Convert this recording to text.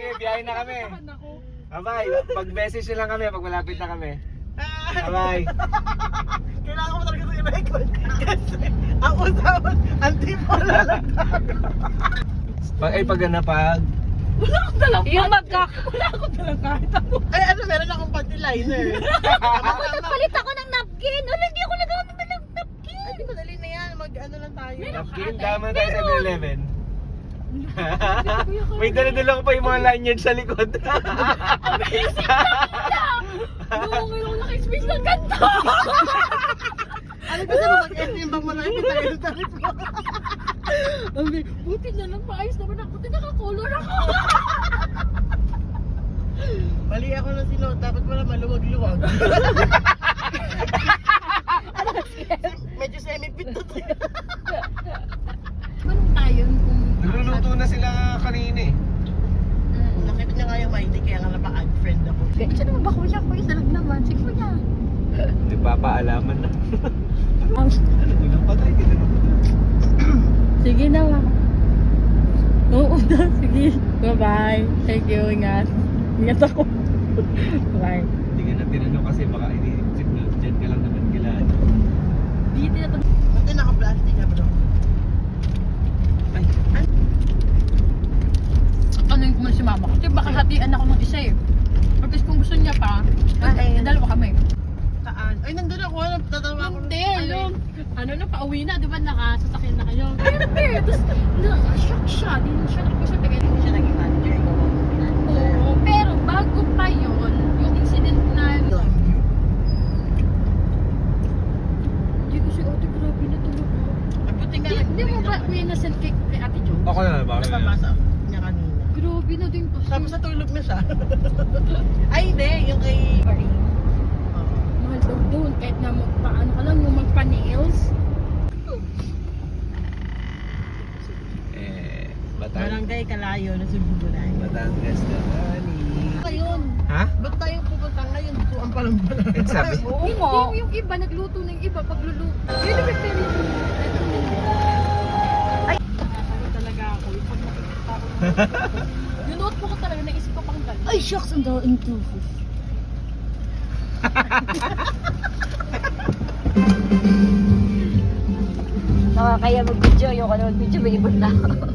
sige, biyahe na kami. Bye-bye. Mag-message nyo lang kami pag malapit na kami. Bye-bye. Kailangan mo talaga sa i-record. Kasi ang usapan, anti-pala lang tayo. Pag napag. Wala akong dalang Yung Wala akong dalang kahit ako. Ay, ano, meron akong panty liner. Ako nagpalit ako ng napkin. Wala, hindi ako nagamit ng napkin. Ay, di madali na yan. Mag-ano lang tayo. Napkin, dama tayo sa 7-Eleven. May dala-dala ko pa yung mga lanyard sa likod. Oo, ngayon ako naka-space ng ganito. Ano gusto mo mag-ending bang marami tayo tayo? Buti na lang maayos naman ako. Buti naka-color ako. Mali ako ng sinuot. Dapat pala maluwag-luwag. Medyo semi-fit to tayo. Anong tayo kung... Niluluto na sila kanina eh. Nakita niya nga yung mighty kaya nga napaka-unfriend ako. Siya naman ba kuya? Kuya sa lang naman. Sige kuya. Hindi papaalaman na. Ano nilang patay? Sige na ma. Oo na. Sige. Bye-bye. Thank you. Ingat. Ingat ako. Bye. Hindi ka na tinanong kasi baka ini-check na dyan ka lang naman kailan. Dito na to. Ba't naka-plastic ka bro? Ay, Ano yung kumuli si mama? Kasi baka hatian ako ng isa eh. Kasi kung gusto niya pa, dalawa kami. Saan? Ay, nandun ako. Tatawa ako. Hindi, yung ano na, pauwi na, di ba nakasasakyan na kayo? Pero, tapos na-shock siya, di na siya nakapagsabi. Hindi siya naging manager. Ikaw ang manager. Oo, pero bago pa yun, yung incident na, hindi ko si Ate grabe na tulog ko. Ay, buti nga Di mo ba may nasend kay Ate Jo? ako na, baka na. Napapasa niya kanina. Grabe na din kasi. Tapos natulog na siya. Ay, hindi. Yung kay... Mahal daw doon, kahit na paano ka lang, yung magpa-nails. Barangay Kalayo na Subugulan. Batangas na kani. Ngayon, Ha? ba't tayo pupunta ngayon? Dito ang palang Ang sabi? Oo nga. Yung iba, nagluto ng iba, pagluluto. Yun ang very Ay! Nakakalo talaga ako. Yung pag nakikita ko yung notebook ko talaga, naisip ko pang dalawa. Ay, shucks! Ang daing tufos. Nakakaya mag-video. Yung ano mag-video, may ibon na ako.